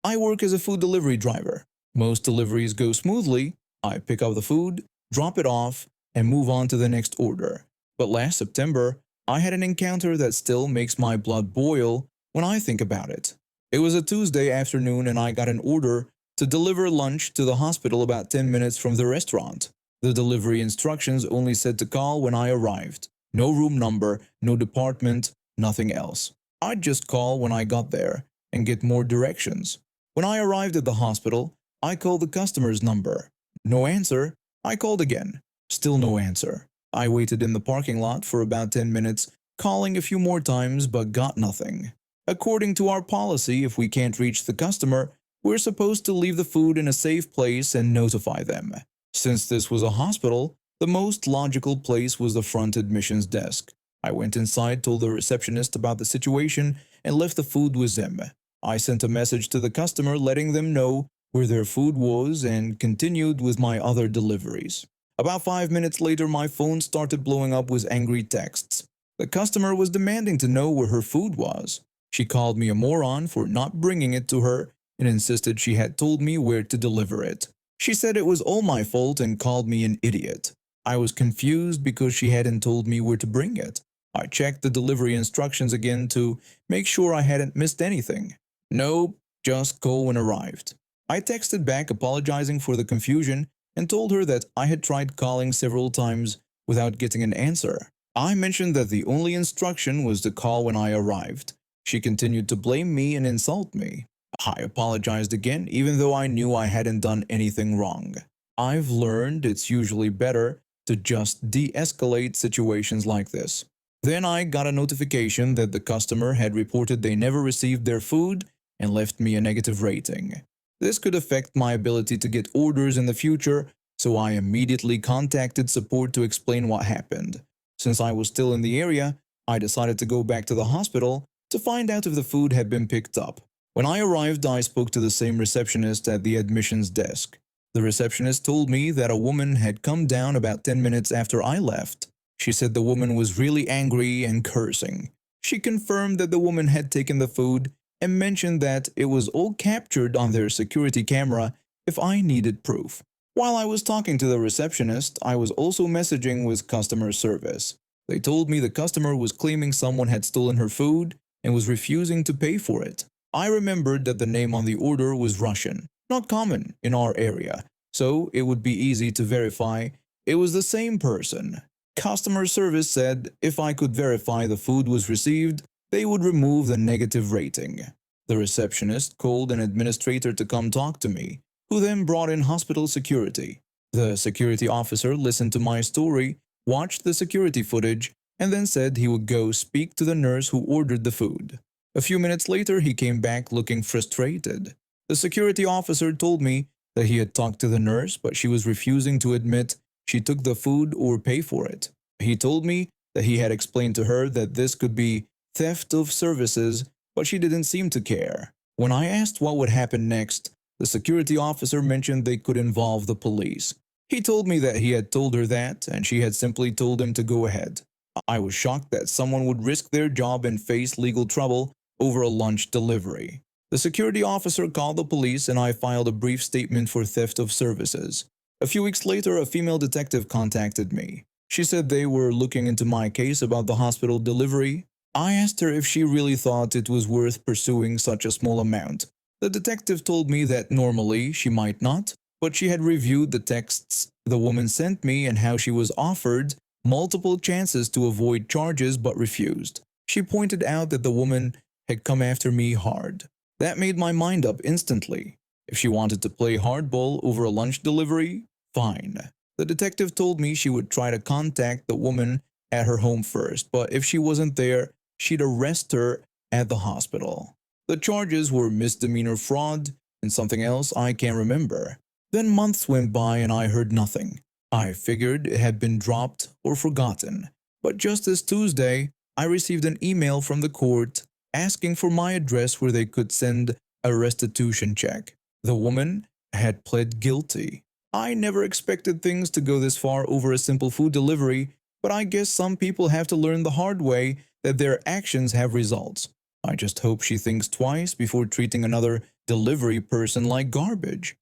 I work as a food delivery driver. Most deliveries go smoothly. I pick up the food, drop it off, and move on to the next order. But last September, I had an encounter that still makes my blood boil when I think about it. It was a Tuesday afternoon and I got an order to deliver lunch to the hospital about 10 minutes from the restaurant. The delivery instructions only said to call when I arrived. No room number, no department, nothing else. I'd just call when I got there and get more directions. When I arrived at the hospital, I called the customer's number. No answer. I called again. Still no answer. I waited in the parking lot for about 10 minutes, calling a few more times but got nothing. According to our policy, if we can't reach the customer, we're supposed to leave the food in a safe place and notify them. Since this was a hospital, the most logical place was the front admissions desk. I went inside, told the receptionist about the situation, and left the food with them. I sent a message to the customer letting them know where their food was and continued with my other deliveries. About 5 minutes later, my phone started blowing up with angry texts. The customer was demanding to know where her food was. She called me a moron for not bringing it to her and insisted she had told me where to deliver it. She said it was all my fault and called me an idiot. I was confused because she hadn't told me where to bring it. I checked the delivery instructions again to make sure I hadn't missed anything. Nope, just call when arrived. I texted back apologizing for the confusion and told her that I had tried calling several times without getting an answer. I mentioned that the only instruction was to call when I arrived. She continued to blame me and insult me. I apologized again even though I knew I hadn't done anything wrong. I've learned it's usually better to just de-escalate situations like this. Then I got a notification that the customer had reported they never received their food and left me a negative rating. This could affect my ability to get orders in the future, so I immediately contacted support to explain what happened. Since I was still in the area, I decided to go back to the hospital to find out if the food had been picked up. When I arrived, I spoke to the same receptionist at the admissions desk. The receptionist told me that a woman had come down about 10 minutes after I left. She said the woman was really angry and cursing. She confirmed that the woman had taken the food and mentioned that it was all captured on their security camera if I needed proof. While I was talking to the receptionist, I was also messaging with customer service. They told me the customer was claiming someone had stolen her food and was refusing to pay for it. I remembered that the name on the order was Russian, not common in our area, so it would be easy to verify it was the same person. Customer service said if I could verify the food was received, they would remove the negative rating. The receptionist called an administrator to come talk to me, who then brought in hospital security. The security officer listened to my story, watched the security footage, and then said he would go speak to the nurse who ordered the food. A few minutes later, he came back looking frustrated. The security officer told me that he had talked to the nurse, but she was refusing to admit she took the food or pay for it. He told me that he had explained to her that this could be theft of services, but she didn't seem to care. When I asked what would happen next, the security officer mentioned they could involve the police. He told me that he had told her that, and she had simply told him to go ahead. I was shocked that someone would risk their job and face legal trouble over a lunch delivery. The security officer called the police and I filed a brief statement for theft of services. A few weeks later, a female detective contacted me. She said they were looking into my case about the hospital delivery. I asked her if she really thought it was worth pursuing such a small amount. The detective told me that normally she might not, but she had reviewed the texts the woman sent me and how she was offered multiple chances to avoid charges but refused. She pointed out that the woman had come after me hard. That made my mind up instantly. If she wanted to play hardball over a lunch delivery, fine. The detective told me she would try to contact the woman at her home first, but if she wasn't there, she'd arrest her at the hospital. The charges were misdemeanor fraud and something else I can't remember. Then months went by and I heard nothing. I figured it had been dropped or forgotten. But just this Tuesday, I received an email from the court asking for my address where they could send a restitution check. The woman had pled guilty. I never expected things to go this far over a simple food delivery, but I guess some people have to learn the hard way that their actions have results. I just hope she thinks twice before treating another delivery person like garbage.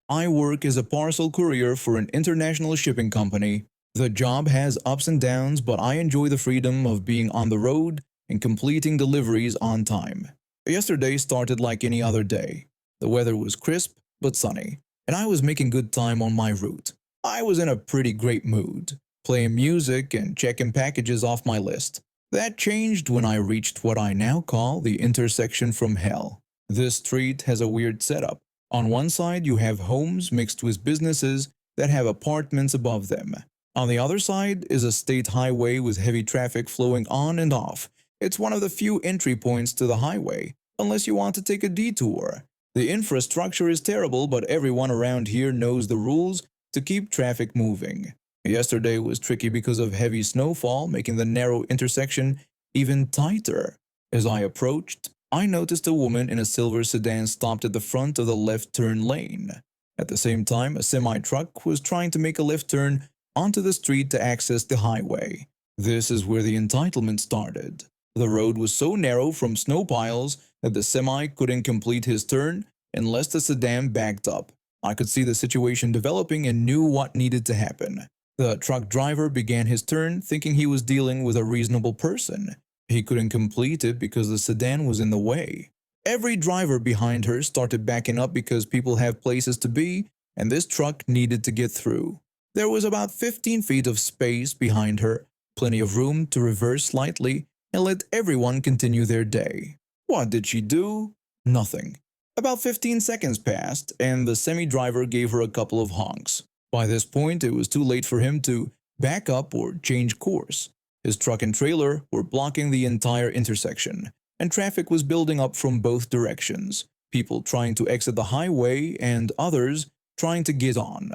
I work as a parcel courier for an international shipping company. The job has ups and downs, but I enjoy the freedom of being on the road and completing deliveries on time. Yesterday started like any other day. The weather was crisp but sunny, and I was making good time on my route. I was in a pretty great mood, playing music and checking packages off my list. That changed when I reached what I now call the intersection from hell. This street has a weird setup. On one side, you have homes mixed with businesses that have apartments above them. On the other side is a state highway with heavy traffic flowing on and off. It's one of the few entry points to the highway, unless you want to take a detour. The infrastructure is terrible, but everyone around here knows the rules to keep traffic moving. Yesterday was tricky because of heavy snowfall, making the narrow intersection even tighter. As I approached, I noticed a woman in a silver sedan stopped at the front of the left turn lane. At the same time, a semi-truck was trying to make a left turn onto the street to access the highway. This is where the entitlement started. The road was so narrow from snow piles that the semi couldn't complete his turn unless the sedan backed up. I could see the situation developing and knew what needed to happen. The truck driver began his turn thinking he was dealing with a reasonable person. He couldn't complete it because the sedan was in the way. Every driver behind her started backing up because people have places to be, and this truck needed to get through. There was about 15 feet of space behind her, plenty of room to reverse slightly and let everyone continue their day. What did she do? Nothing. About 15 seconds passed, and the semi-driver gave her a couple of honks. By this point, it was too late for him to back up or change course. His truck and trailer were blocking the entire intersection, and traffic was building up from both directions, people trying to exit the highway and others trying to get on.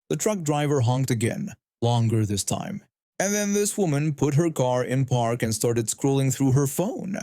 The truck driver honked again, longer this time, and then this woman put her car in park and started scrolling through her phone.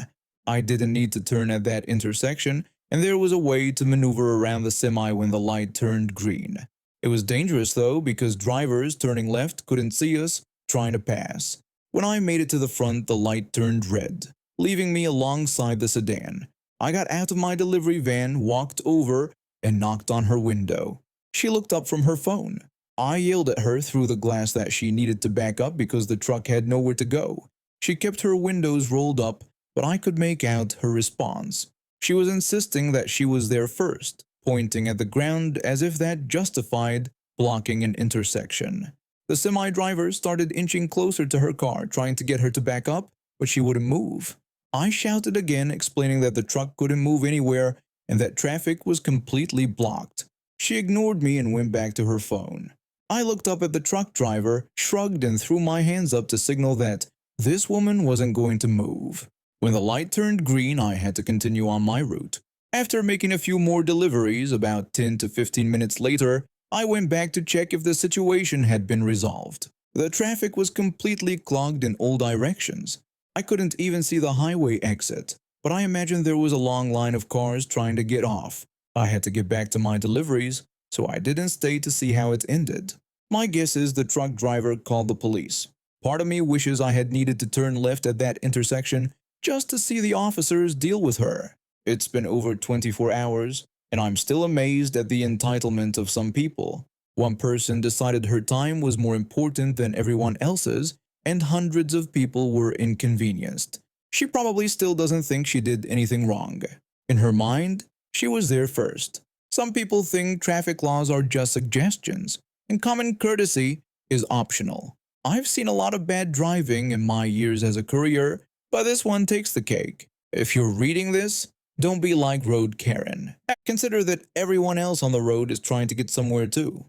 I didn't need to turn at that intersection, and there was a way to maneuver around the semi when the light turned green. It was dangerous though because drivers turning left couldn't see us trying to pass. When I made it to the front, the light turned red, leaving me alongside the sedan. I got out of my delivery van, walked over, and knocked on her window. She looked up from her phone. I yelled at her through the glass that she needed to back up because the truck had nowhere to go. She kept her windows rolled up, but I could make out her response. She was insisting that she was there first, pointing at the ground as if that justified blocking an intersection. The semi-driver started inching closer to her car, trying to get her to back up, but she wouldn't move. I shouted again, explaining that the truck couldn't move anywhere and that traffic was completely blocked. She ignored me and went back to her phone. I looked up at the truck driver, shrugged, and threw my hands up to signal that this woman wasn't going to move. When the light turned green, I had to continue on my route. After making a few more deliveries, about 10 to 15 minutes later, I went back to check if the situation had been resolved. The traffic was completely clogged in all directions. I couldn't even see the highway exit, but I imagined there was a long line of cars trying to get off. I had to get back to my deliveries, so I didn't stay to see how it ended. My guess is the truck driver called the police. Part of me wishes I had needed to turn left at that intersection just to see the officers deal with her. It's been over 24 hours, and I'm still amazed at the entitlement of some people. One person decided her time was more important than everyone else's, and hundreds of people were inconvenienced. She probably still doesn't think she did anything wrong. In her mind, she was there first. Some people think traffic laws are just suggestions, and common courtesy is optional. I've seen a lot of bad driving in my years as a courier, but this one takes the cake. If you're reading this, don't be like Road Karen. Consider that everyone else on the road is trying to get somewhere too.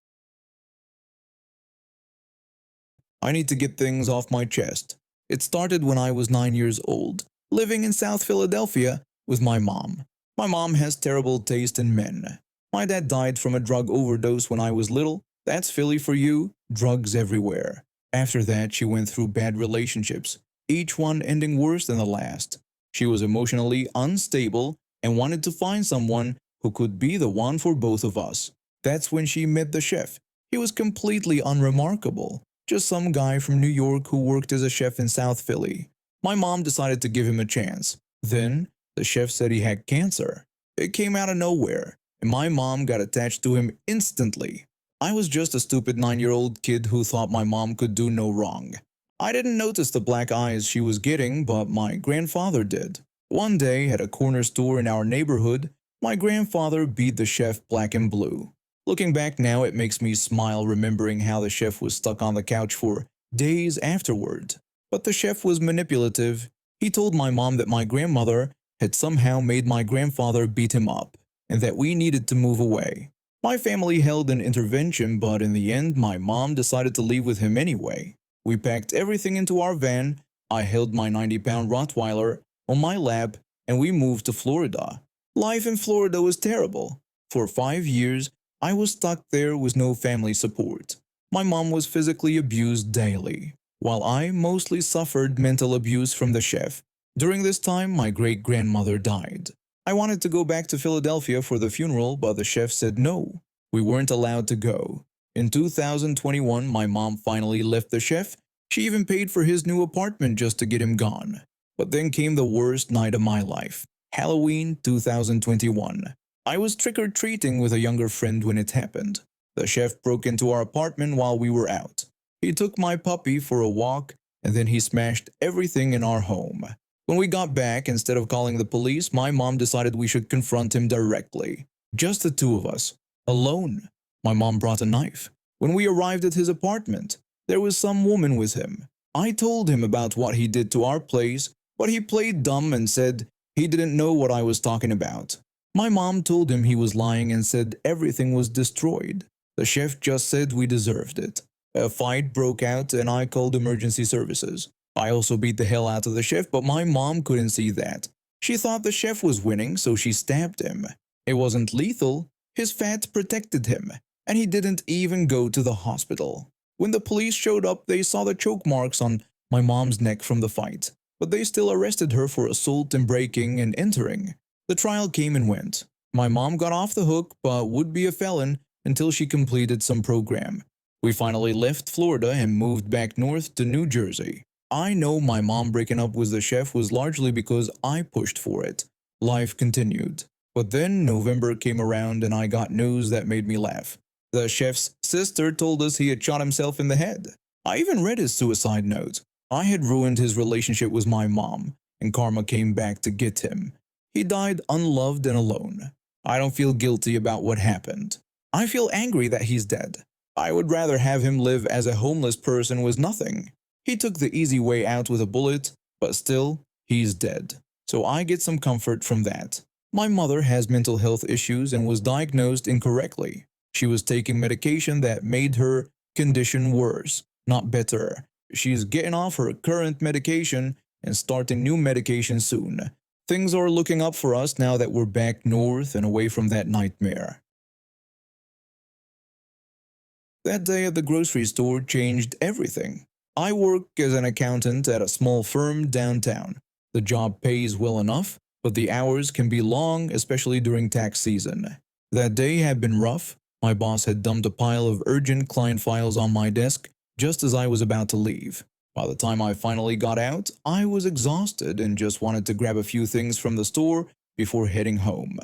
I need to get things off my chest. It started when I was 9 years old, living in South Philadelphia with my mom. My mom has terrible taste in men. My dad died from a drug overdose when I was little. That's Philly for you, drugs everywhere. After that, she went through bad relationships, each one ending worse than the last. She was emotionally unstable and wanted to find someone who could be the one for both of us. That's when she met the chef. He was completely unremarkable, just some guy from New York who worked as a chef in South Philly. My mom decided to give him a chance. Then, the chef said he had cancer. It came out of nowhere, and my mom got attached to him instantly. I was just a stupid 9-year-old kid who thought my mom could do no wrong. I didn't notice the black eyes she was getting, but my grandfather did. One day, at a corner store in our neighborhood, my grandfather beat the chef black and blue. Looking back now, it makes me smile remembering how the chef was stuck on the couch for days afterward. But the chef was manipulative. He told my mom that my grandmother had somehow made my grandfather beat him up, and that we needed to move away. My family held an intervention, but in the end, my mom decided to leave with him anyway. We packed everything into our van, I held my 90-pound Rottweiler on my lap, and we moved to Florida. Life in Florida was terrible. For 5 years, I was stuck there with no family support. My mom was physically abused daily, while I mostly suffered mental abuse from the chef. During this time, my great-grandmother died. I wanted to go back to Philadelphia for the funeral, but the chef said no. We weren't allowed to go. In 2021, my mom finally left the chef. She even paid for his new apartment just to get him gone. But then came the worst night of my life. Halloween 2021. I was trick-or-treating with a younger friend when it happened. The chef broke into our apartment while we were out. He took my puppy for a walk, and then he smashed everything in our home. When we got back, instead of calling the police, my mom decided we should confront him directly. Just the two of us. Alone. My mom brought a knife. When we arrived at his apartment, there was some woman with him. I told him about what he did to our place, but he played dumb and said he didn't know what I was talking about. My mom told him he was lying and said everything was destroyed. The chef just said we deserved it. A fight broke out and I called emergency services. I also beat the hell out of the chef, but my mom couldn't see that. She thought the chef was winning, so she stabbed him. It wasn't lethal. His fat protected him, and he didn't even go to the hospital. When the police showed up, they saw the choke marks on my mom's neck from the fight, but they still arrested her for assault and breaking and entering. The trial came and went. My mom got off the hook, but would be a felon until she completed some program. We finally left Florida and moved back north to New Jersey. I know my mom breaking up with the chef was largely because I pushed for it. Life continued. But then November came around and I got news that made me laugh. The chef's sister told us he had shot himself in the head. I even read his suicide note. I had ruined his relationship with my mom, and karma came back to get him. He died unloved and alone. I don't feel guilty about what happened. I feel angry that he's dead. I would rather have him live as a homeless person with nothing. He took the easy way out with a bullet, but still, he's dead. So I get some comfort from that. My mother has mental health issues and was diagnosed incorrectly. She was taking medication that made her condition worse, not better. She's getting off her current medication and starting new medication soon. Things are looking up for us now that we're back north and away from that nightmare. That day at the grocery store changed everything. I work as an accountant at a small firm downtown. The job pays well enough, but the hours can be long, especially during tax season. That day had been rough. My boss had dumped a pile of urgent client files on my desk just as I was about to leave. By the time I finally got out, I was exhausted and just wanted to grab a few things from the store before heading home.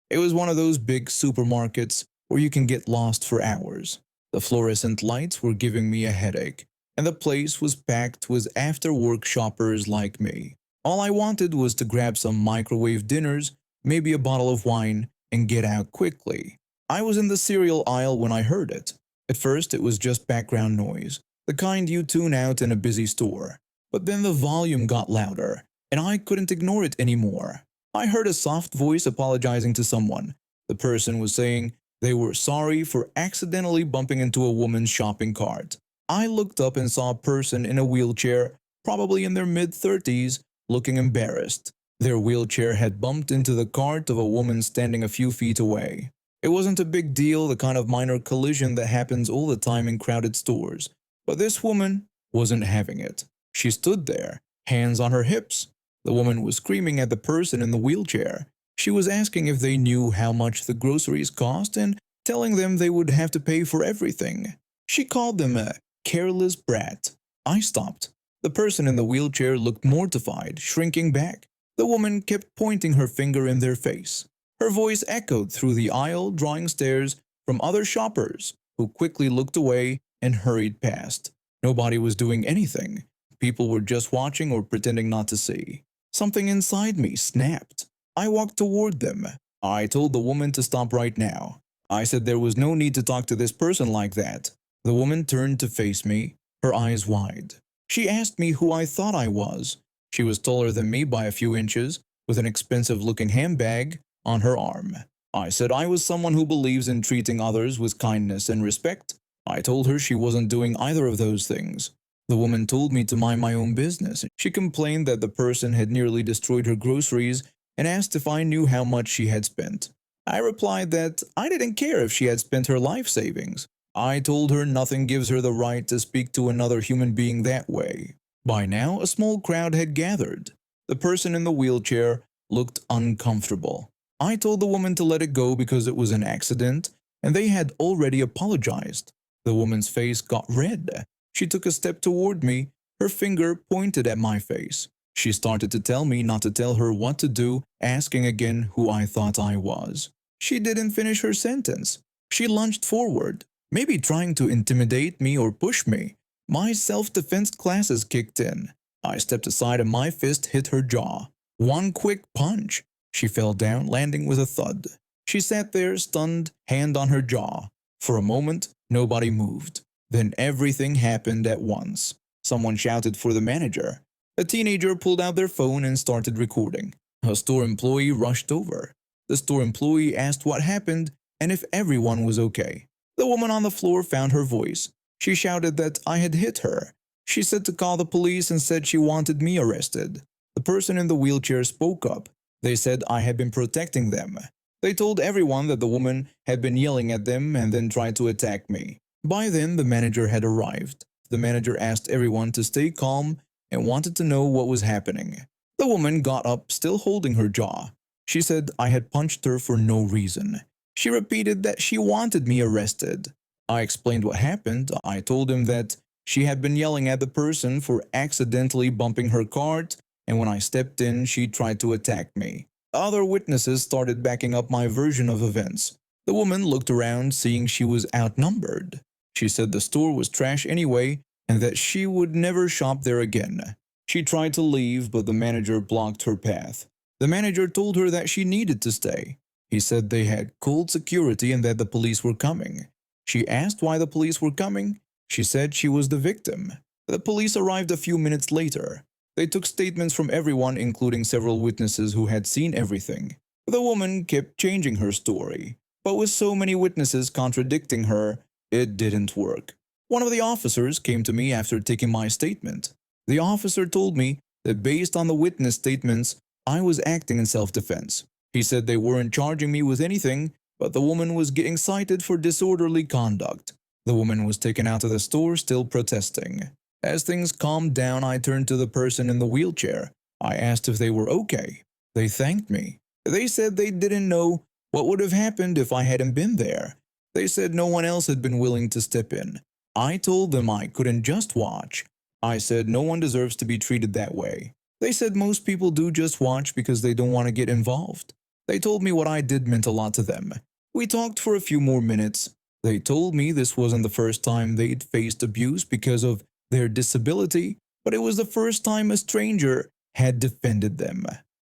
It was one of those big supermarkets where you can get lost for hours. The fluorescent lights were giving me a headache, and the place was packed with after-work shoppers like me. All I wanted was to grab some microwave dinners, maybe a bottle of wine, and get out quickly. I was in the cereal aisle when I heard it. At first, it was just background noise, the kind you tune out in a busy store. But then the volume got louder, and I couldn't ignore it anymore. I heard a soft voice apologizing to someone. The person was saying they were sorry for accidentally bumping into a woman's shopping cart. I looked up and saw a person in a wheelchair, probably in their mid-30s, looking embarrassed. Their wheelchair had bumped into the cart of a woman standing a few feet away. It wasn't a big deal, the kind of minor collision that happens all the time in crowded stores. But this woman wasn't having it. She stood there, hands on her hips. The woman was screaming at the person in the wheelchair. She was asking if they knew how much the groceries cost and telling them they would have to pay for everything. She called them a careless brat. I stopped. The person in the wheelchair looked mortified, shrinking back. The woman kept pointing her finger in their face. Her voice echoed through the aisle, drawing stares from other shoppers, who quickly looked away and hurried past. Nobody was doing anything. People were just watching or pretending not to see. Something inside me snapped. I walked toward them. I told the woman to stop right now. I said there was no need to talk to this person like that. The woman turned to face me, her eyes wide. She asked me who I thought I was. She was taller than me by a few inches, with an expensive-looking handbag on her arm. I said I was someone who believes in treating others with kindness and respect. I told her she wasn't doing either of those things. The woman told me to mind my own business. She complained that the person had nearly destroyed her groceries and asked if I knew how much she had spent. I replied that I didn't care if she had spent her life savings. I told her nothing gives her the right to speak to another human being that way. By now, a small crowd had gathered. The person in the wheelchair looked uncomfortable. I told the woman to let it go because it was an accident, and they had already apologized. The woman's face got red. She took a step toward me, her finger pointed at my face. She started to tell me not to tell her what to do, asking again who I thought I was. She didn't finish her sentence. She lunged forward, maybe trying to intimidate me or push me. My self-defense classes kicked in. I stepped aside and my fist hit her jaw. One quick punch. She fell down, landing with a thud. She sat there, stunned, hand on her jaw. For a moment, nobody moved. Then everything happened at once. Someone shouted for the manager. A teenager pulled out their phone and started recording. A store employee rushed over. The store employee asked what happened and if everyone was okay. The woman on the floor found her voice. She shouted that I had hit her. She said to call the police and said she wanted me arrested. The person in the wheelchair spoke up. They said I had been protecting them. They told everyone that the woman had been yelling at them and then tried to attack me. By then, the manager had arrived. The manager asked everyone to stay calm and wanted to know what was happening. The woman got up, still holding her jaw. She said I had punched her for no reason. She repeated that she wanted me arrested. I explained what happened. I told him that she had been yelling at the person for accidentally bumping her cart, and when I stepped in, she tried to attack me. Other witnesses started backing up my version of events. The woman looked around, seeing she was outnumbered. She said the store was trash anyway, and that she would never shop there again. She tried to leave, but the manager blocked her path. The manager told her that she needed to stay. He said they had called security and that the police were coming. She asked why the police were coming. She said she was the victim. The police arrived a few minutes later. They took statements from everyone, including several witnesses who had seen everything. The woman kept changing her story, but with so many witnesses contradicting her, it didn't work. One of the officers came to me after taking my statement. The officer told me that based on the witness statements, I was acting in self-defense. He said they weren't charging me with anything, but the woman was getting cited for disorderly conduct. The woman was taken out of the store, still protesting. As things calmed down, I turned to the person in the wheelchair. I asked if they were okay. They thanked me. They said they didn't know what would have happened if I hadn't been there. They said no one else had been willing to step in. I told them I couldn't just watch. I said no one deserves to be treated that way. They said most people do just watch because they don't want to get involved. They told me what I did meant a lot to them. We talked for a few more minutes. They told me this wasn't the first time they'd faced abuse because of their disability, but it was the first time a stranger had defended them.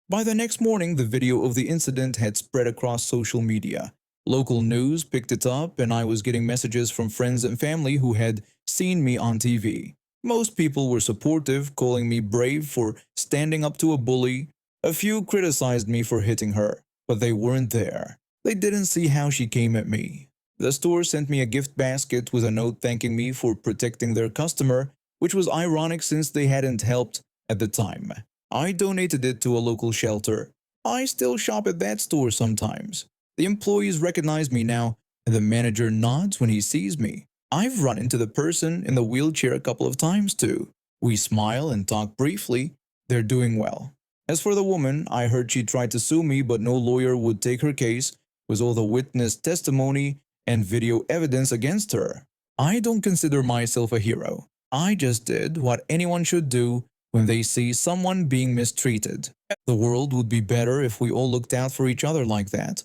By the next morning, the video of the incident had spread across social media. Local news picked it up, and I was getting messages from friends and family who had seen me on TV. Most people were supportive, calling me brave for standing up to a bully. A few criticized me for hitting her, but they weren't there. They didn't see how she came at me. The store sent me a gift basket with a note thanking me for protecting their customer, which was ironic since they hadn't helped at the time. I donated it to a local shelter. I still shop at that store sometimes. The employees recognize me now, and the manager nods when he sees me. I've run into the person in the wheelchair a couple of times too. We smile and talk briefly. They're doing well. As for the woman, I heard she tried to sue me, but no lawyer would take her case with all the witness testimony and video evidence against her. I don't consider myself a hero. I just did what anyone should do when they see someone being mistreated. The world would be better if we all looked out for each other like that.